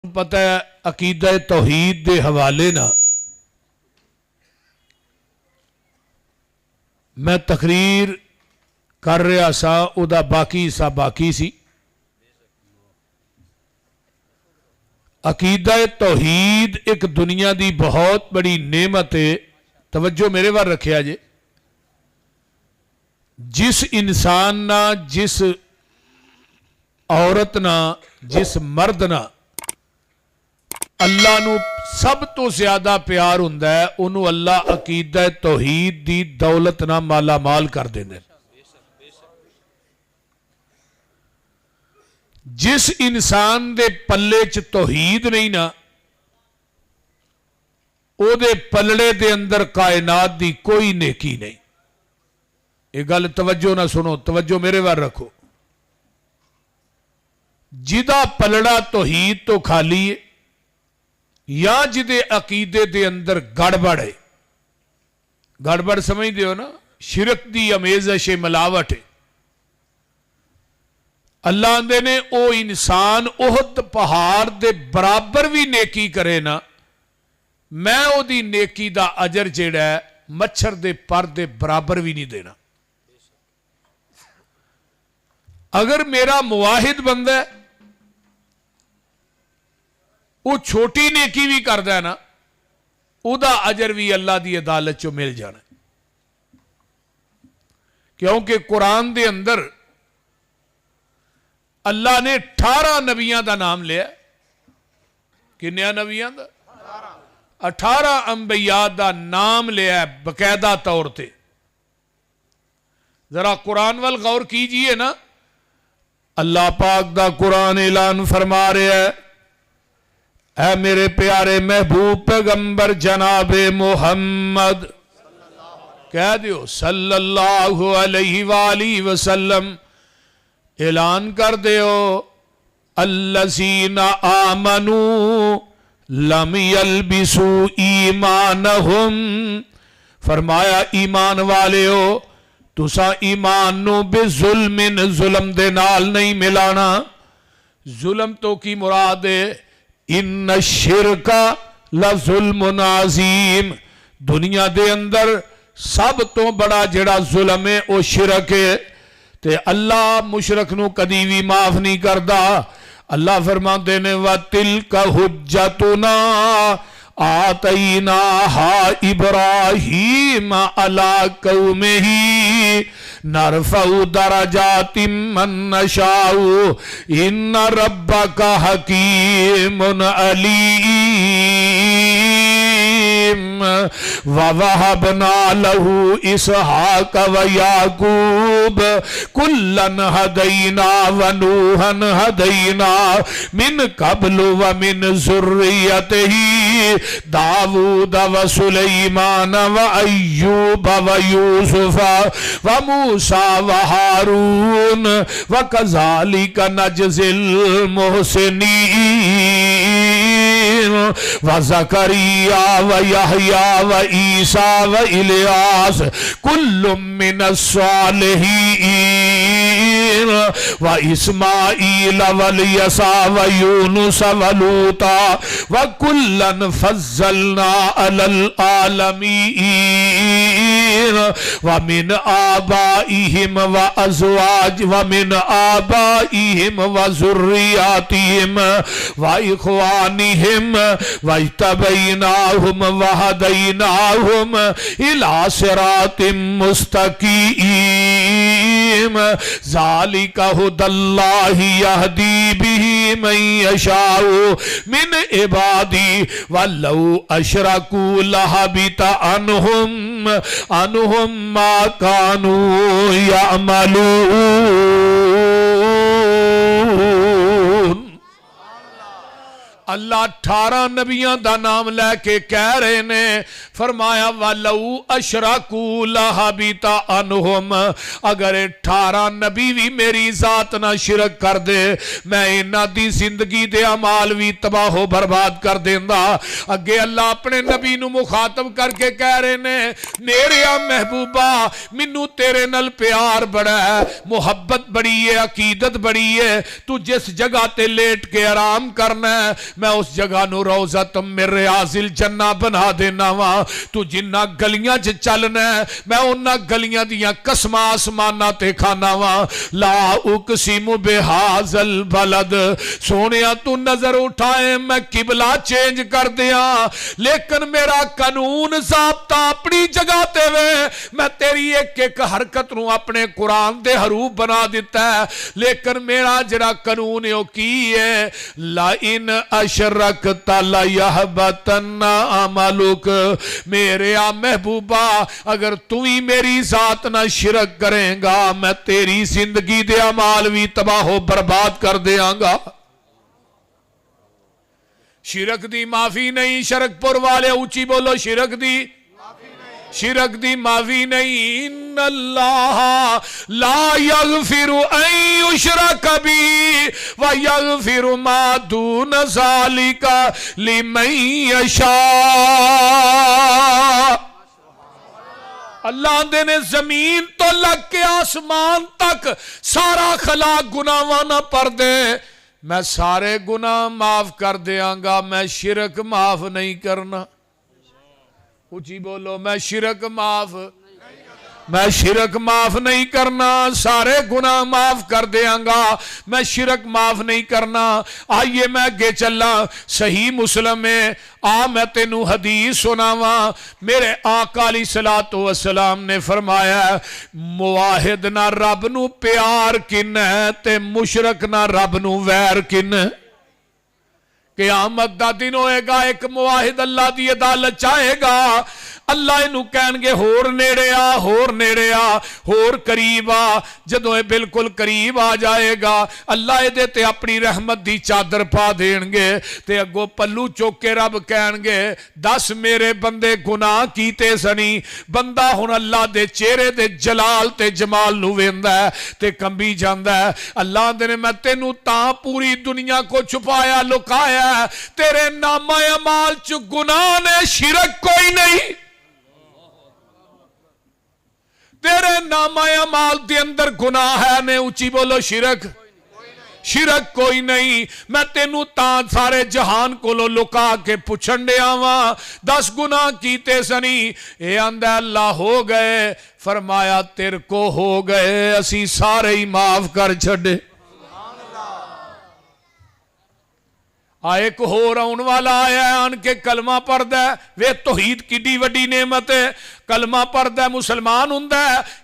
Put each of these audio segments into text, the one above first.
پتہ ہے عقیدہ توحید دے حوالے نہ میں تقریر کر رہا سا او دا باقی حصہ باقی سی۔ عقیدہ توحید ایک دنیا دی بہت بڑی نعمت ہے۔ توجہ میرے وار رکھیا جے، جس انسان نہ، جس عورت نہ، جس مرد نہ اللہ نو سب تو زیادہ پیار ہوندا ہے، انہوں اللہ عقیدہ توحید دی دولت نہ مالا مال کر دیندے۔ جس انسان دے پلے چ توحید نہیں نا، او دے پلڑے دے اندر کائنات دی کوئی نیکی نہیں۔ یہ گل توجہ نہ سنو، توجہ میرے وار رکھو۔ جدا پلڑا توحید تو خالی ہے، یا جدے عقیدے دے اندر گڑبڑ ہے۔ گڑبڑ سمجھ دیو نا، شرک دی امیزش ملاوٹ ہے۔ اللہ آندے نے او انسان احد پہاڑ دے برابر بھی نیکی کرے نا، میں او دی نیکی دا اجر جیڑا ہے مچھر دے پر دے برابر بھی نہیں دینا۔ اگر میرا مواحد بندہ ہے وہ چھوٹی نیکی بھی کردا ہے نا، او دا اجر بھی اللہ دی عدالت چو مل جانا ہے۔ کیونکہ قرآن دے اندر اللہ نے 18 نبیاں دا نام لیا۔ کنیا نبیاں دا؟ 18 انبیاء دا نام لیا ہے باقاعدہ طور تے۔ ذرا قرآن وال غور کیجئے نا، اللہ پاک دا قرآن اعلان فرما رہے ہے، اے میرے پیارے محبوب پیغمبر جناب محمد، کہہ دیو صلی اللہ علیہ وآلہ وسلم، اعلان کر دیو الذین آمنوا لم یلبسوا ایمانہم، فرمایا ایمان والے ہو تسا ایمان نو بے ظلم دے نال نہیں ملانا۔ ظلم تو کی مراد ہے ان الشرک لظلم عظیم، دنیا دے اندر سب تو بڑا جڑا ظلم ہے او شرک ہے، تے اللہ مشرک نو کدی بھی معاف نہیں کردا۔ اللہ فرماندے نے وَتِلْكَ حُجَّتُنَا آتَيْنَاهَا إِبْرَاهِيمَ عَلَىٰ قَوْمِهِ نَرْفَعُ دَرَجَاتٍ مَّن نَّشَاءُ إِنَّ رَبَّكَ حَكِيمٌ عَلِيمٌ وَوَهَبْنَا لَهُ إِسْحَاقَ وَيَعْقُوبَ كُلًّا هَدَيْنَا وَنُوحًا هَدَيْنَا مِن قَبْلُ وَمِن ذُرِّيَّتِهِ داود وسلیمان وایوب ویوسف وموسیٰ وہارون وکذالک نجزی المحسنین وزکریا ویحییٰ وعیسیٰ والیاس کل من الصالحین واسماعیل والیسع ویونس ولوطا وکلن فضلنا علی العالمین ومن آبائهم وذریاتهم واخوانهم واجتبیناهم وہدیناهم الی صراط مستقیم ذالک ھدی اللہ یہدی بہ من یشاء من عبادی وَلَوْ أَشْرَكُوا لَحَبِطَ عَنْهُمْ مَا كَانُوا يَعْمَلُونَ۔ اللہ 18 نبیاں دا نام لے کے کہہ رہے نے، فرمایا وَلَوْ أَشْرَكُوا لَحَبِطَ عَنْهُمْ، اگر 18 نبی بھی میری ذات نہ شرک کر دے، میں انہاں دی زندگی دے اعمال بھی تباہ و برباد کر دیندا۔ اگے اللہ اپنے نبی نو مخاطب کر کے کہہ رہے نے، میرے محبوبہ منو تیرے نال پیار بڑا ہے، محبت بڑی ہے، عقیدت بڑی ہے، تو جس جگہ تے لیٹ کے آرام کرنا ہے میں اس جگہ نو روزۃ من ریاض الجنہ بنا دینا وا تو جنہ گلیاں چ چلنا ہے میں انہاں گلیاں دیاں قسماں آسماناں تے کھانا وا لا اقسم بہذا البلد سونیا تو نظر اٹھائے میں قبلہ چینج کر دیا لیکن میرا قانون ضابطہ اپنی جگہ تے وے میں تیری ایک ایک حرکت نو اپنے قرآن دے حروف بنا دیتا ہے لیکن میرا جڑا قانون ہے وہ کی ہے لَإِنْ أَشْرَكْتَ لَيَحْبَطَنَّ عَمَلُكَ میرے محبوبہ اگر تو ہی میری ذات نہ شرک کریں گا میں تیری زندگی دے اعمال بھی تباہ و برباد کر دیاں گا شرک دی معافی نہیں شرک پور والے اونچی بولو شرک دی معافی نہیں ان اللہ لا یغفر ان یشرک بی ویغفر ما دون ذالک لمن یشاء اللہ دے نے زمین تو لگ کے آسمان تک سارا خلاق گناہاں نہ پر دے میں سارے گناہ معاف کر دیاں گا میں شرک معاف نہیں کرنا اچھی بولو میں شرک معاف نہیں کرنا سارے گناہ معاف کر دیاں گا میں شرک معاف نہیں کرنا آئیے میں گے چلا صحیح مسلم میں میں تینوں حدیث سناواں میرے آقا علیہ الصلوۃ والسلام نے فرمایا مواحد نہ رب نو پیار کن ہے تے مشرک نہ رب نو ویر کن قیامت دا دن ہوئے گا ایک مواحد اللہ دی عدالت چاہے گا اللہ انہوں کہن گے ہور نیڑے آ ہور قریب آ جدوں اے بالکل قریب آ جائے گا اللہ دے تے اپنی رحمت دی چادر پا دین گے تے اگو پلو چوک کے رب کہن گے دس میرے بندے گناہ کیتے سنی بندہ ہن اللہ دے چہرے دے جلال تے جمال نو ویندا ہے تے کمبی جاندا ہے اللہ دے نے میں تینوں تاں پوری دنیا کو چھپایا لکایا تیرے نامہ اعمال چ گناہ نے شرک کوئی نہیں تیرے نامہ اعمال دے اندر گناہ ہے نے اونچی بولو شرک کوئی نہیں میں تینوں تاں سارے جہان کو لکا کے پوچھن دے آواں 10 گناہ کیتے سنی اے آندا اللہ ہو گئے فرمایا تیرے کو ہو گئے اسی سارے ہی معاف کر چھڑے ایک ہو رہن والا آیا ہے آن کے کلمہ پڑھ ہے وہ توحید کی وڈی نعمت ہے کلمہ پڑھ ہے مسلمان ہوں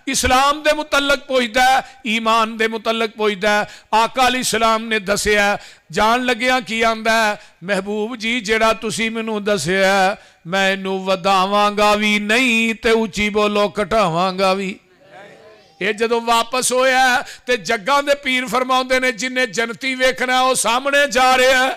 اسلام دے متعلق پوچھتا ہے ایمان دے متعلق پوچھتا ہے آقا علیہ السلام نے دسیا جان لگیا کی آندا ہے محبوب جی جیڑا تسی منوں دسیا میں انہوں وداواں گا بھی نہیں تے اونچی بولو کٹاواں گا بھی یہ جدو واپس ہویا ہے تے جگاں دے پیر فرماؤندے نے جنہیں جنتی ویکھنا ہے وہ سامنے جا رہے ہیں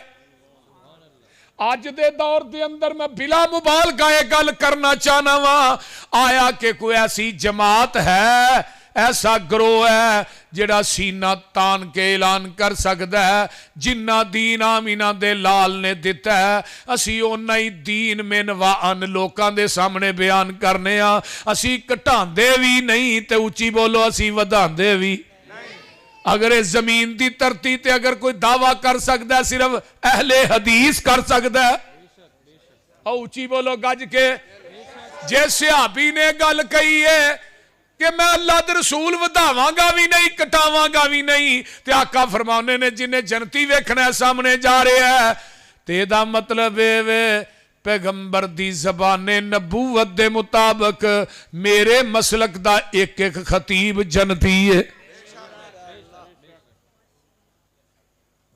آج دے دور دے اندر میں بلا مبالغہ گل کرنا چاہنا وا آیا کہ کوئی ایسی جماعت ہے ایسا گروہ ہے جڑا سینہ تان کے اعلان کر سکتا ہے جنہ دین آمینہ دے لال نے دیتا ہے اسی اونہ ہی دین میں نوان لوکاں دے سامنے بیان کرنے اسی کٹان دے بھی نہیں تے اونچی بولو اسی ودان دے بھی اگر اس زمین دی ترتی تے اگر کوئی دعویٰ کر سکتا ہے صرف اہل حدیث کر سکتا ہے اونچی بولو گج کے جیسے صحابی نے گل کہی ہے کہ میں اللہ دے رسول وداواں گا بھی نہیں کٹاواں گا بھی نہیں تے آقا فرمانے نے جنہیں جنتی ویکھنا ہے سامنے جا رہے ہیں تے دا مطلب ہے پیغمبر دی زبان نبوت دے مطابق میرے مسلک دا ایک ایک خطیب جنتی ہے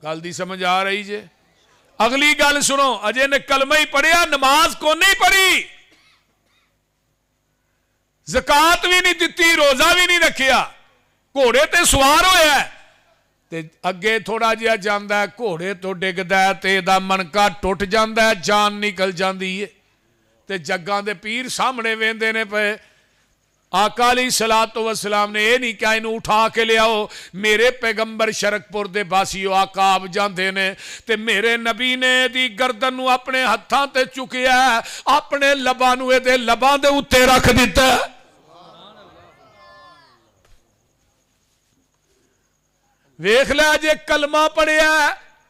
گل دی سمجھ آ رہی جے اگلی گل سنو اجے نے کلمہ ہی پڑھیا نماز کو نہیں پڑھی زکات بھی نہیں دیتی روزہ بھی نہیں رکھیا گھوڑے تے سوار ہویا ہے تے اگے تھوڑا جہا جاندا ہے گھوڑے تو ڈگدا ہے تے دا منکا ٹوٹ جاندا ہے جان نکل جاندی ہے تے جگاں دے پیر سامنے ویندے نے پے آقا علیہ الصلوۃ والسلام نے یہ نہیں کہا انہوں اٹھا کے لے آؤ میرے پیغمبر شرک پور دے باسیو آقا آپ جاندے نے تے میرے نبی نے دی گردن نو اپنے ہتھاں تے چکیا ہے اپنے لباں نو دے لباں دے اوتے رکھ دیتا ہے ویکھ لیا جے کلمہ پڑھیا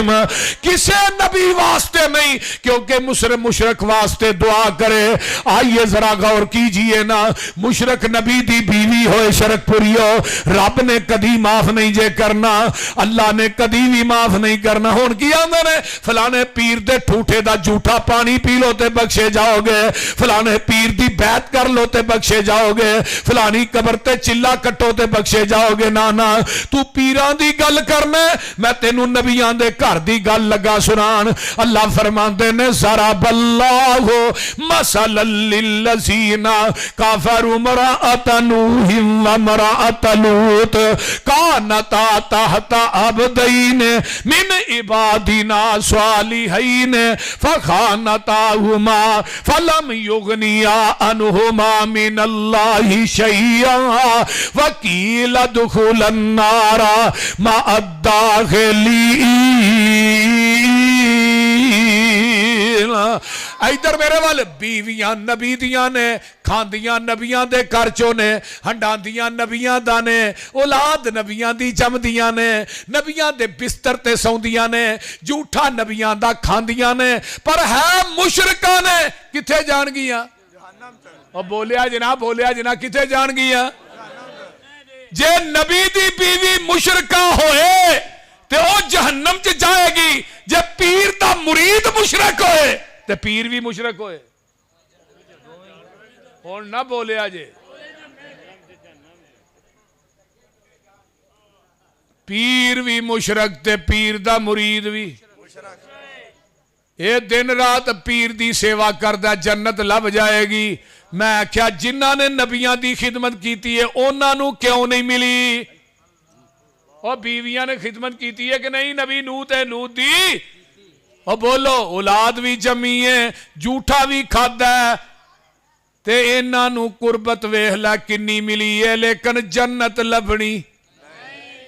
ابراہیم کسے نبی واسطے نہیں کیونکہ مشرک واسطے دعا کرے. آئیے ذرا غور کیجئے نا, مشرک نبی دی بیوی ہوئے شرک پوری ہو, رب نے کدی معاف نہیں جے کرنا, اللہ نے کدی بھی معاف نہیں کرنا. ہون کی آندے نے فلانے پیر دے ٹھوٹے دا جھوٹا پانی پی لو تے بخشے جاؤ گے, فلانے پیر دی بیعت کر لو تے بخشے جاؤ گے, فلانی قبر تے چلا کٹو تے بخشے جاؤ گے. نا تو پیران دی گل کرنا, میں تینوں نبیان دے گھر دی گل لگا سنان. اللہ فرماندے نے ضرب اللہ مثلا للذین کفروا امرأۃ نوح وامرأۃ لوط کانتا تحت عبدین من عبادنا صالحین فخانتاہما فلم یغنیا عنہما من اللہ شیئا وقیل ادخلا النار مع الداخلین. ادھر میرے والے بیویاں نبی دیاں نے, کھاندیاں نبیاں دے کرچوں نے, ہنڈاندیاں نبیاں دا نے, اولاد نبیاں دی جمدیاں نے, نبیاں دے بستر تے سوندیاں نے, جھوٹا نبیاں دا کھاندیاں نے, پر ہے مشرکاں نے کتھے جان گیاں؟ اور بولیا جنا کتھے جان گیاں؟ جے نبی دی بیوی مشرکہ ہوئے تے او جہنم چ جائے گی, جے پیر دا مرید مشرک ہوئے تے پیر بھی مشرک ہوئے. اور نہ بولیا جے پیر بھی مشرک تے پیر دا مرید بھی. اے دن رات پیر دی سیوا کردہ جنت لب جائے گی. میں کیا جنہاں نے نبیاں دی خدمت کیتی ہے انہاں نو کیوں نہیں ملی؟ اور بیویاں نے خدمت کیتی ہے کہ نہیں؟ نبی نوح تے نوح دی. اور بولو اولاد بھی جمی ہے, جھوٹا بھی کھادا ہے, تے انہاں نو قربت ویخلا کنی ملی ہے, لیکن جنت لبنی.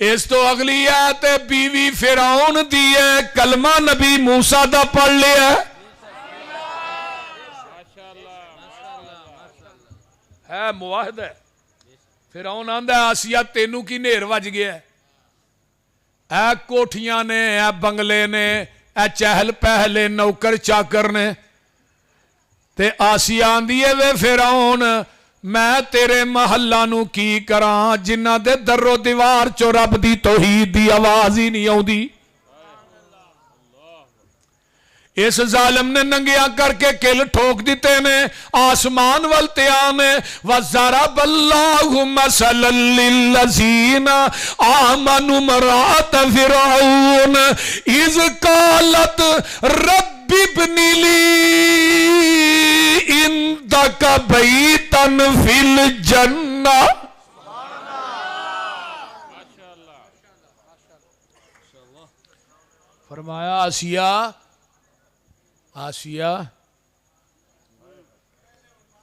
اس تو اگلی ہے تے بیوی فرعون دی ہے, کلمہ نبی موسیٰ دا پڑھ لیا ہے معاہد ہے. فرعون آندہ ہے آسیہ تینوں کی نیر وج گیا ہے, اے کوٹھیاں نے, اے بنگلے نے, اے چہل پہلے نوکر چاکر نے. تے آسیہ آندھی ہے وے فرعون میں تیرے محلہ نو کی کراں جنہ دے در و دیوار چو رب دی توحید دی آواز ہی نہیں آؤں دی. اس ظالم نے ننگیاں کر کے کل ٹھوک دیتے نے آسمان والتیانے. وَضَرَبَ اللَّهُ مَثَلًا لِلَّذِينَ آمَنُوا امْرَأَتَ فِرْعَوْنَ إِذْ قَالَتْ رَبِّ ابْنِ لِي عِندَكَ بَيْتًا فِي الْجَنَّةِ. فرمایا آسیہ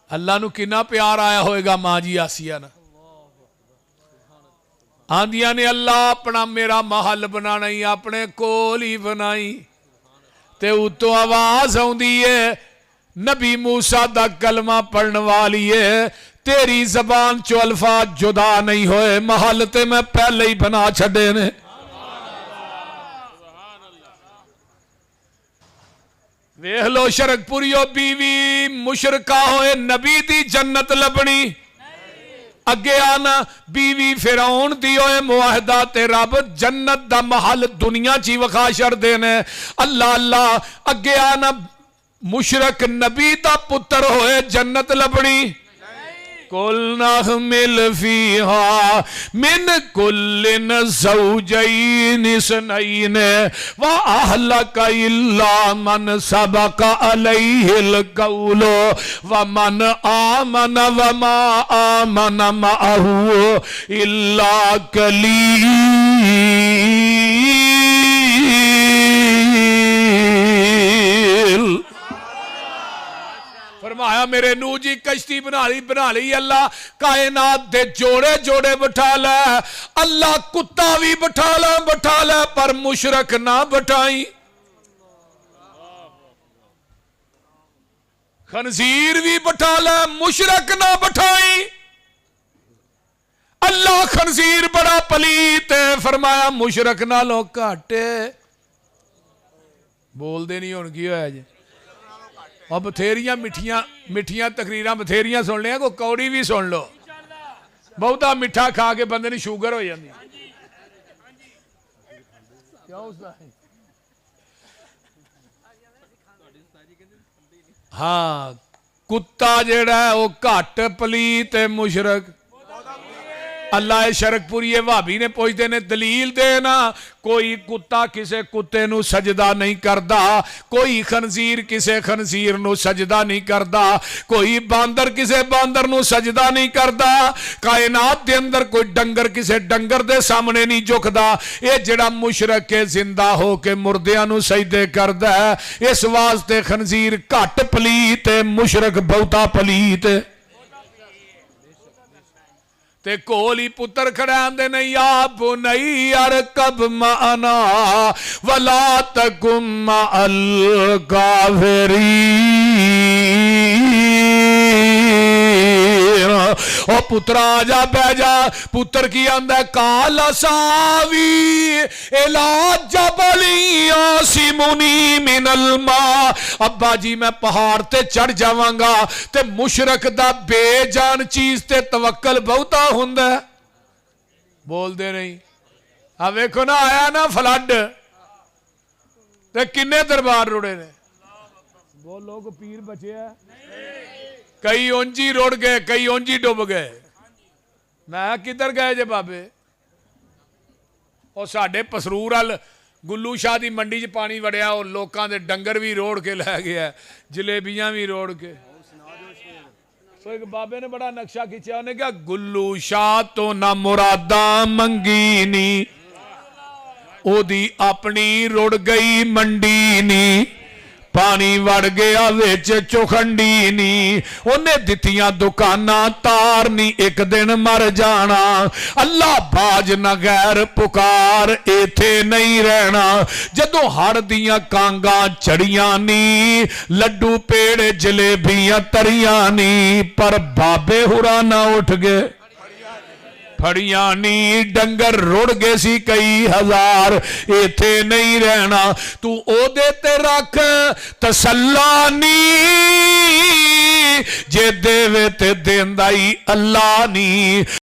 اللہ نو کنا پیار آیا ہوئے گا ماں جی آسیہ نا. آندیاں نے اللہ اپنا میرا محل بنائی اپنے کول ہی بنائی. تے اتو آواز ہوندی ہے نبی موسیٰ دا کلمہ پڑھن والی ہے, تیری زبان چو الفاظ جدا نہیں ہوئے, محل تے میں پہلے ہی بنا چھڑے نے. ویخ لو شرک پوریو بیوی مشرکہ ہوئے نبی دی جنت لبنی. اگے آنا بیوی فرعون دی ہوئے معاہدات رب جنت دا محل دنیا چی وخا شر دینے. اللہ اللہ اگے آنا مشرک نبی دا پتر ہوئے جنت لبنی. قُلْ نَحْمِلْ فِيهَا مِنْ كُلٍّ زَوْجَيْنِ اثْنَيْنِ وَأَهْلَكَ إِلَّا مَنْ سَبَقَ عَلَيْهِ الْقَوْلُ وَمَنْ آمَنَ وَمَا آمَنَ مَعَهُ إِلَّا قَلِيلٌ. فرمایا میرے نو جی کشتی بنا لی اللہ کائنات دے جوڑے جوڑے بٹھا لے. اللہ کتا بھی بٹھا لے پر مشرک نہ بٹھائی, خنزیر بھی بٹھا لے مشرک نہ بٹھائی. اللہ خنزیر بڑا پلیت ہے, فرمایا مشرک نہ لو کاٹے. بولتے نہیں ہوں کی ہوا جی اور بتھیریاں مٹھیاں تقریراں بتھیریاں سن لیا کوئی کوڑی بھی سن لو بہتا میٹھا کھا کے بندے نہیں شوگر ہو جاتی ہاں کتا جیڑا ہے وہ گھٹ پلیت مشرک اللہ شرک پوری بھابی نے پوچھتے نے دلیل دینا کوئی کتا کسے کتے نو سجدہ نہیں کردا کوئی خنزیر کسے خنزیر نو سجدہ نہیں کردا کوئی باندر کسے باندر نو سجدہ نہیں کردا کائنات دے اندر کوئی ڈنگر کسے ڈنگر دے سامنے نہیں جھکدا اے جڑا مشرک کے زندہ ہو کے مردیاں نو سجدے کردا ہے اس واسطے خنزیر گھٹ پلیت مشرک بہتا پلیت تے کولی پتر کھڑے آندے نے یا بنی ارکب معنا ولا تکن مع الکافرین او پتر آجا بہ جا پتر کی آندہ کال ساوی الا جبل یاسمنی من الماء ابا جی میں پہاڑ تے چڑھ جاواں گا تے مشرک دا بے جان چیز تے توکل بہتا ہوندا ہے بول دے نہیں اب ویکھو نا آیا نا فلڈ تے کنے دربار روڑے نے وہ لوگ پیر بچے ہیں کئی اونجی روڑ گئے کئی اونجی ڈوب گئے میں کدھر گئے جے بابے اور ساڑھے پسرور ال گلو شاہ دی منڈی چ پانی وڑیا اور لوکاں دے ڈنگر بھی روڑ کے لے گیا جلیبیاں بھی روڑ کے تو ایک بابے نے بڑا نقشہ کھینچا انہیں کہا گلو شاہ تو نہ مراداں منگی نی او دی اپنی رڑ گئی منڈی نی پانی وڑ گیا ویچ چوکھنڈی نی انہیں دتیاں دکانہ تار نی ایک دن مر جانا اللہ باج نہ غیر پکار ایتھے نہیں رہنا جدوں ہڑ دیاں کانگاں چڑیاں نی لڈو پیڑے جلیبیاں تریاں نی پر بابے ہورا نہ اٹھ گئے پھڑیاں نی ڈنگر رڑ گے سی کئی ہزار ایتھے نہیں رہنا تو او دیتے رکھ تسلانی جے دیوے تے دیندائی اللہ نی